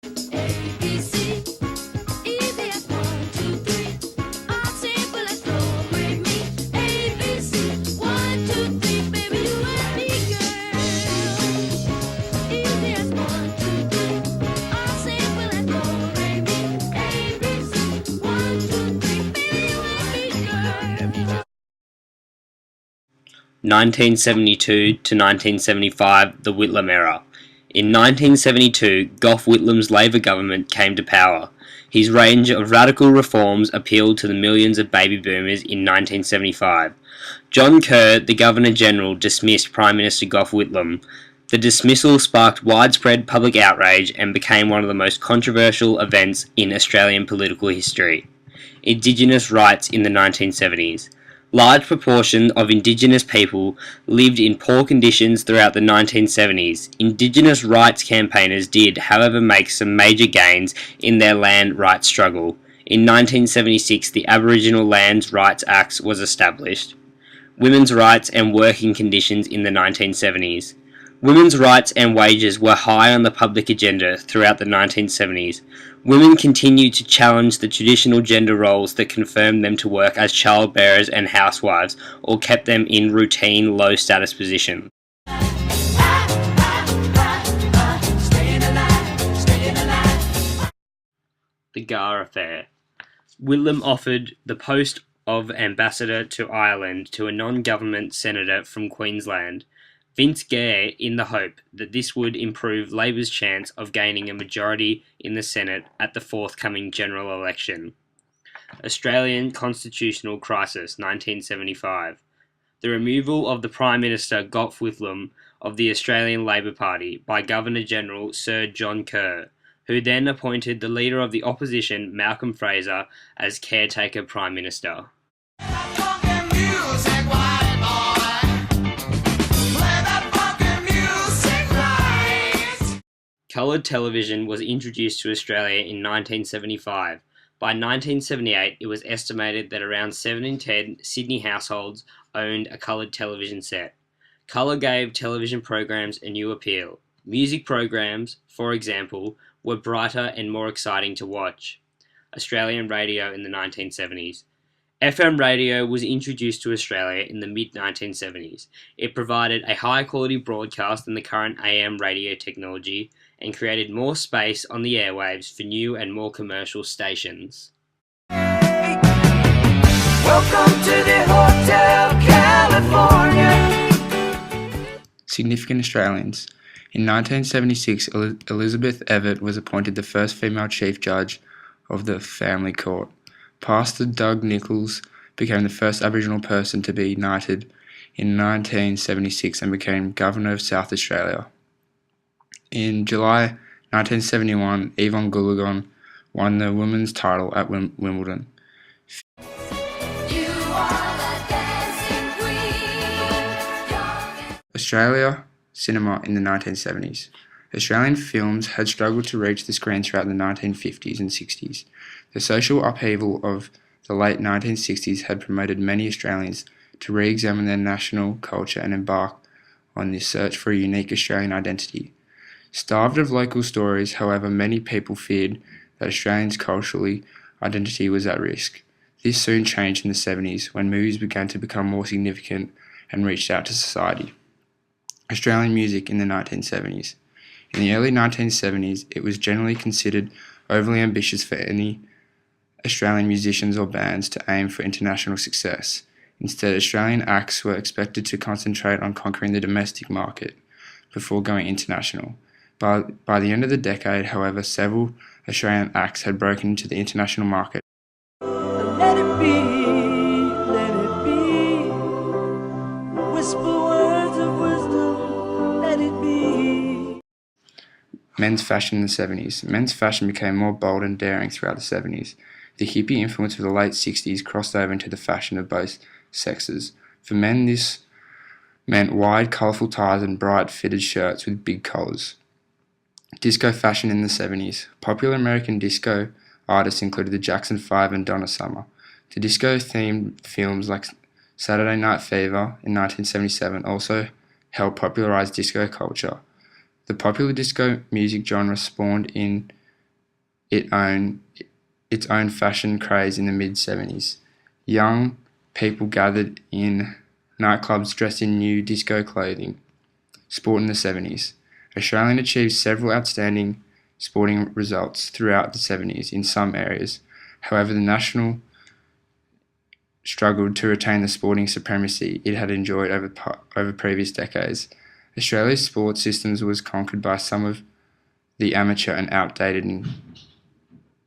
ABC, easy as 1, 2, 3. All simple as flow, bring me. ABC, 1, 2, 3, baby, you and me, girl. Easy as 1, 2, 3. All simple as flow, bring me. ABC, 1, 2, 3, baby, you and me, girl. 1972 to 1975, the Whitlam era. In 1972, Gough Whitlam's Labour government came to power. His range of radical reforms appealed to the millions of baby boomers in 1975. John Kerr, the Governor-General, dismissed Prime Minister Gough Whitlam. The dismissal sparked widespread public outrage and became one of the most controversial events in Australian political history. Indigenous rights in the 1970s. Large proportion of Indigenous people lived in poor conditions throughout the 1970s. Indigenous rights campaigners did, however, make some major gains in their land rights struggle. In 1976, the Aboriginal Lands Rights Act was established. Women's rights and working conditions in the 1970s. Women's rights and wages were high on the public agenda throughout the 1970s. Women continued to challenge the traditional gender roles that confirmed them to work as childbearers and housewives, or kept them in routine, low-status positions. The Gar Affair. Whitlam offered the post of ambassador to Ireland to a non-government senator from Queensland, Vince Gare, in the hope that this would improve Labor's chance of gaining a majority in the Senate at the forthcoming general election. Australian Constitutional Crisis, 1975. The removal of the Prime Minister Gough Whitlam of the Australian Labor Party by Governor-General Sir John Kerr, who then appointed the leader of the opposition, Malcolm Fraser, as caretaker Prime Minister. Coloured television was introduced to Australia in 1975. By 1978, it was estimated that around 7 in 10 Sydney households owned a coloured television set. Colour gave television programs a new appeal. Music programs, for example, were brighter and more exciting to watch. Australian radio in the 1970s. FM radio was introduced to Australia in the mid-1970s. It provided a higher quality broadcast than the current AM radio technology and created more space on the airwaves for new and more commercial stations. Welcome to the Hotel California. Significant Australians. In 1976, Elizabeth Evatt was appointed the first female Chief Judge of the Family Court. Pastor Doug Nichols became the first Aboriginal person to be knighted in 1976 and became Governor of South Australia. In July 1971, Yvonne Goolagong won the women's title at Wimbledon. Australia cinema in the 1970s. Australian films had struggled to reach the screen throughout the 1950s and 60s. The social upheaval of the late 1960s had promoted many Australians to re-examine their national culture and embark on this search for a unique Australian identity. Starved of local stories, however, many people feared that Australians' cultural identity was at risk. This soon changed in the 70s when movies began to become more significant and reached out to society. Australian music in the 1970s. In the early 1970s, it was generally considered overly ambitious for any Australian musicians or bands to aim for international success. Instead, Australian acts were expected to concentrate on conquering the domestic market before going international. By the end of the decade, however, several Australian acts had broken into the international market. Let it be, whisper words of wisdom, let it be. Men's fashion in the 70s. Men's fashion became more bold and daring throughout the 70s. The hippie influence of the late 60s crossed over into the fashion of both sexes. For men, this meant wide, colourful ties and bright, fitted shirts with big collars. Disco fashion in the 70s. Popular American disco artists included the Jackson 5 and Donna Summer. The disco-themed films like Saturday Night Fever in 1977 also helped popularize disco culture. The popular disco music genre spawned in its own fashion craze in the mid-70s. Young people gathered in nightclubs dressed in new disco clothing. Sport in the 70s. Australia achieved several outstanding sporting results throughout the 70s in some areas. However, the national struggled to retain the sporting supremacy it had enjoyed over previous decades. Australia's sports systems was conquered by some of the amateur and outdated in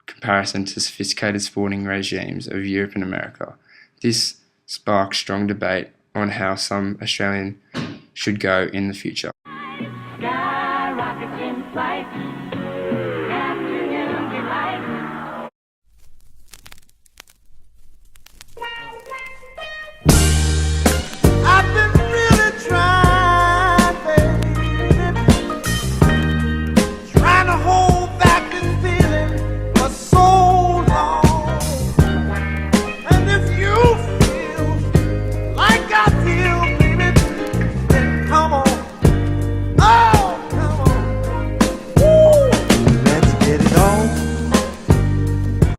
comparison to sophisticated sporting regimes of Europe and America. This sparked strong debate on how some Australian should go in the future.